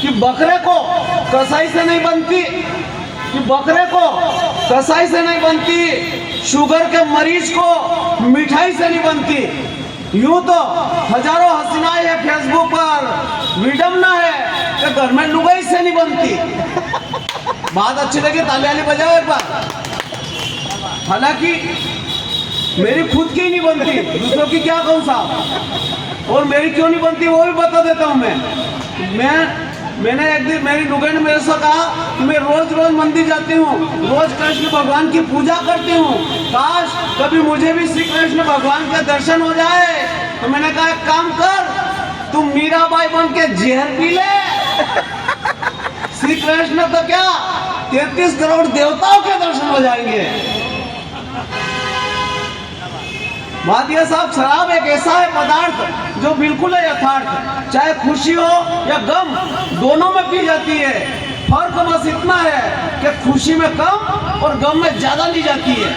कि बकरे को कसाई से नहीं बनती, कि बकरे को कसाई से नहीं बनती, शुगर के मरीज को मिठाई से नहीं बनती। यूं तो हजारों हसीनाएं है फेसबुक पर, विडम्बना है कि घर में लुगाई से नहीं बनती। बात अच्छी लगी, ताली वाली बजाओ एक बार। हालांकि मेरी खुद की नहीं बनती, दूसरों की क्या कहूँ साहब, और मेरी क्यों नहीं बनती वो भी बता देता हूँ मैंने एक दिन मेरी लुगाई ने मेरे से कहा कि मैं रोज रोज मंदिर जाती हूँ, रोज कृष्ण भगवान की पूजा करती हूँ, काश कभी मुझे भी श्री कृष्ण भगवान के दर्शन हो जाए। तो मैंने कहा एक काम कर, तुम मीराबाई बन के जहर पी ले। श्री कृष्ण तो क्या 33 करोड़ देवताओं के दर्शन हो जाएंगे। बात यह साहब, शराब एक ऐसा है पदार्थ जो बिल्कुल है यथार्थ, चाहे खुशी हो या गम दोनों में पी जाती है। फर्क बस इतना है कि खुशी में कम और गम में ज्यादा ली जाती है।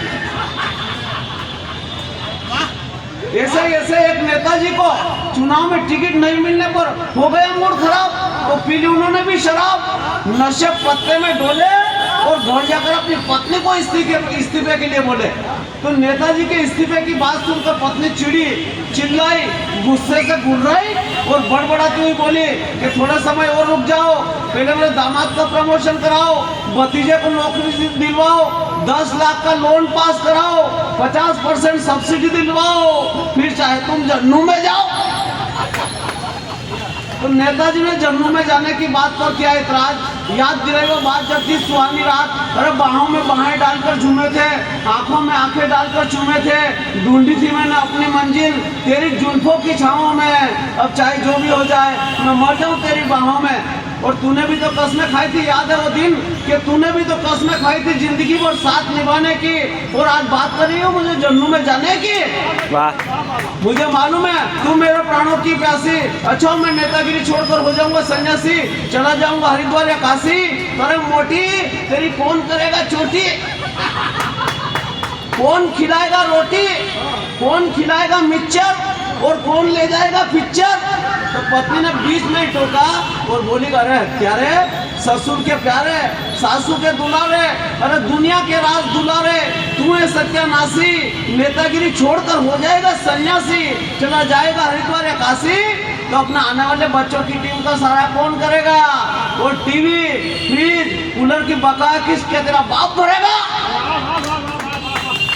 ऐसे एक नेताजी को चुनाव में टिकट नहीं मिलने पर हो गया मूड खराब, तो पी ली उन्होंने भी शराब, नशे पत्ते में डोले और घर जाकर अपनी पत्नी को इस्तीफे के लिए बोले। तो नेताजी के इस्तीफे की बात सुनकर पत्नी चिड़ी, चिल्लाई, गुस्से से गुर्राई और बड़बड़ाती हुई बोली कि थोड़ा समय और रुक जाओ, पहले मेरे दामाद का प्रमोशन कराओ, भतीजे को नौकरी दिलवाओ, 10 लाख का लोन पास कराओ, 50% सब्सिडी दिलवाओ, फिर चाहे तुम जन्नू में जाओ। तो नेताजी ने जम्मू में जाने की बात पर किया इतराज। याद दिलाई वो बात जब थी सुहानी रात, अरे बाहों में बाहें डालकर झूमे थे, आंखों में आंखें डालकर चूमे थे, ढूंढी थी मैंने अपनी मंजिल तेरी जुल्फों की छांवों में, अब चाहे जो भी हो जाए मैं मर जाऊं तेरी बाहों में। और तूने भी तो कसमें खाई थी, याद है वो दिन कि तूने भी तो कसमें खाई थी जिंदगी भर साथ निभाने की, और आज बात कर रही हो मुझे जन्नू में जाने की। वाह, मुझे मालूम है तू मेरे प्राणों की प्यासी। अच्छा मैं नेतागिरी छोड़कर हो जाऊंगा सन्यासी, चला जाऊंगा हरिद्वार या काशी। अरे मोटी तेरी कौन करेगा चोटी, कौन खिलाएगा रोटी, कौन खिलाएगा मिक्सचर और कौन ले जाएगा पिक्चर। तो पत्नी ने बीच में ही टोका और बोली, अरे प्यारे ससुर के प्यारे, सासू के दुलारे, अरे दुनिया के राज दुलारे, तू है सत्यानाशी, नेतागिरी छोड़कर हो जाएगा सन्यासी, चला जाएगा हरिद्वार या काशी। तो अपना आने वाले बच्चों की टीम का सारा कौन करेगा, और टीवी फ्रिज कूलर की बकाया किसके तेरा बाप भरेगा।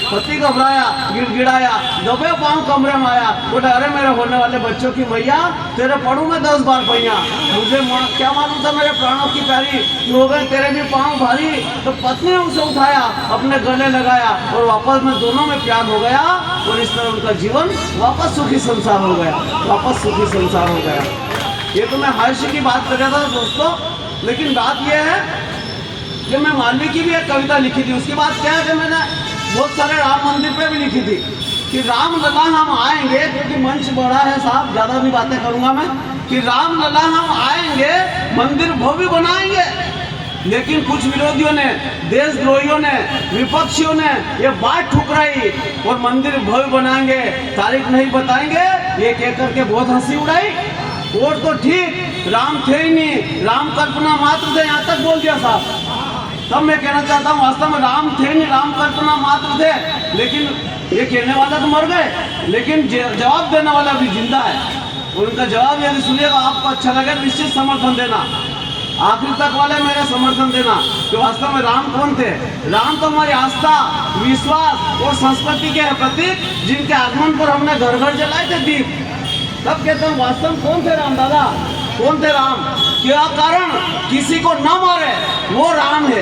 पति घबराया, गिड़गिड़ाया, दबे पाँव कमरे में आया, बोले अरे मेरे होने वाले बच्चों की मैया, तेरे पढ़ू में 10 बार पैया, मुझे क्या मालूम था मेरे प्राणों की प्यारी, हो गए तेरे भी पाँव भारी। तो पत्नी ने उसे उठाया, अपने गले लगाया और वापस में दोनों में प्यार हो गया, और इस तरह उनका जीवन वापस सुखी संसार हो गया, वापस सुखी संसार हो गया। ये तो मैं हास्य की बात कर रहा था दोस्तों, लेकिन बात यह है कि मैं मालवी की भी एक कविता लिखी थी। उसकी बात क्या है कि मैंने बहुत सारे राम मंदिर पे भी लिखी थी कि राम लला हम आएंगे, क्योंकि मंच बड़ा है साहब, ज़्यादा भी बातें करूंगा मैं, कि राम लला हम आएंगे, मंदिर भव्य बनाएंगे। लेकिन कुछ विरोधियों ने, देशद्रोहियों ने, विपक्षियों ने ये बात ठुकराई और मंदिर भव्य बनाएंगे, तारीख नहीं बताएंगे, ये कहकर के बहुत हंसी उड़ाई। और तो ठीक राम थे ही नहीं, राम कल्पना मात्र थे, यहाँ तक बोल दिया साहब। तब मैं कहना चाहता हूँ वास्तव में राम थे नहीं, राम कल्पना मात्र थे, लेकिन ये कहने वाला तो मर गए, लेकिन जवाब देने वाला भी जिंदा है। उनका जवाब यदि सुनिएगा आपको अच्छा लगे, निश्चित समर्थन देना, आखिर तक वाले मेरा समर्थन देना कि वास्तव में राम कौन थे। राम तो हमारी आस्था, विश्वास और संस्कृति के प्रतीक, जिनके आगमन पर हमने घर घर जलाए थे दीप। तब कहते हैं वास्तव में कौन थे राम दादा, कौन थे राम। क्या कारण किसी को न मारे वो राम है,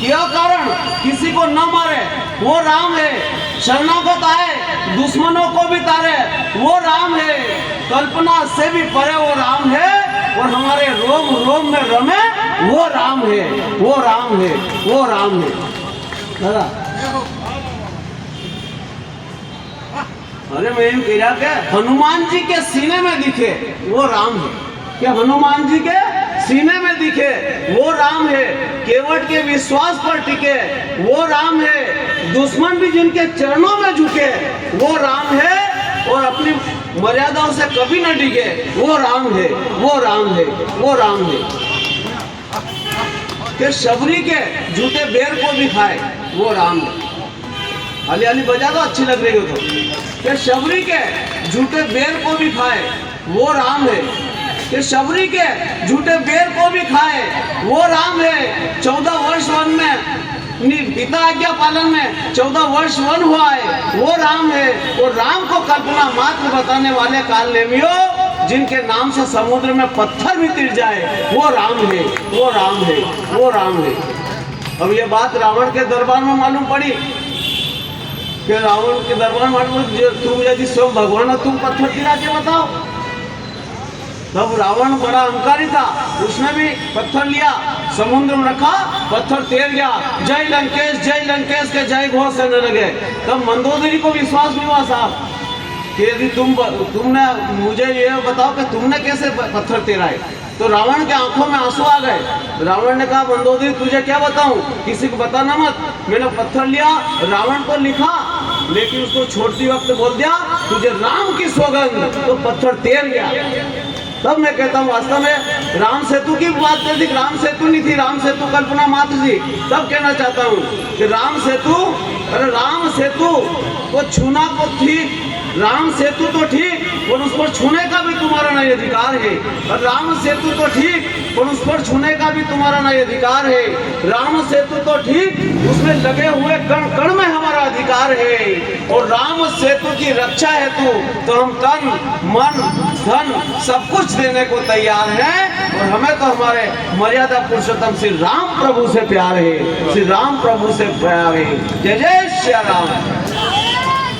क्या कारण किसी को न मारे वो राम है, शरणागत आए दुश्मनों को भी तारे वो राम है, कल्पना से भी परे वो राम है, और हमारे रोम रोम में रमे वो राम है, वो राम है, वो राम है। दादा अरे मैं यूं कह रहा कि हनुमान जी के सीने में दिखे वो राम है, क्या हनुमान जी के सीने में दिखे वो राम है, केवट के विश्वास पर टिके वो राम है, दुश्मन भी जिनके चरणों में झुके वो राम है, और अपनी मर्यादाओं से कभी न डिगे वो राम है, वो राम है, वो राम है। कि शबरी के जूते बेर को भी खाए वो राम है। हाली हाली बजा दो, अच्छी लग रही हो तो। कि शबरी के जूते बेर को भी खाए वो राम है। कि शबरी के झूठे बेर को भी खाए वो राम है। 14 वर्ष वन में पिता आज्ञा पालन में 14 वर्ष वन हुआ है वो राम है। और राम को कल्पना मात्र बताने वाले काल नेमियो, जिनके नाम से समुद्र में पत्थर भी तिर जाए, वो राम है, वो राम है, वो राम है। अब ये बात रावण के दरबार में मालूम पड़ी कि रावण के दरबार में मालूम, तुम यदि स्वयं भगवान हो तुम पत्थर गिरा के बताओ। तब रावण बड़ा अहंकारी था, उसने भी पत्थर लिया, समुद्र में रखा, पत्थर तैर गया। जय लंकेश के जय घोष करने लगे। तब मंदोदरी को विश्वास नहीं हुआ साहब कि यदि तुमने मुझे ये बताओ कि तुमने कैसे पत्थर तैराए। तो रावण के आंखों में आंसू आ गए। रावण ने कहा मंदोदरी तुझे क्या बताऊं, किसी को बताना मत। मैंने पत्थर लिया, रावण को लिखा, लेकिन उसको छोड़ती वक्त बोल दिया तुझे राम की सौगंध, तो पत्थर तैर गया। तब मैं कहता हूँ वास्तव में राम सेतु की बात कर दी, राम सेतु नहीं थी, राम सेतु कल्पना मात्र थी। तब कहना चाहता हूँ कि राम सेतु, अरे राम सेतु को छूना को ठीक, राम सेतु तो ठीक, और उस पर छूने का भी तुम्हारा नहीं अधिकार है। और राम सेतु तो ठीक, और उस पर छूने का भी तुम्हारा नहीं अधिकार है। राम सेतु तो ठीक, उसमें लगे हुए कण कण में हमारा अधिकार है। और राम सेतु की रक्षा हेतु तो हम तन मन धन सब कुछ देने को तैयार हैं। और हमें तो हमारे मर्यादा पुरुषोत्तम श्री राम प्रभु से प्यार है, श्री राम प्रभु से प्यार है। जय जय श्री राम।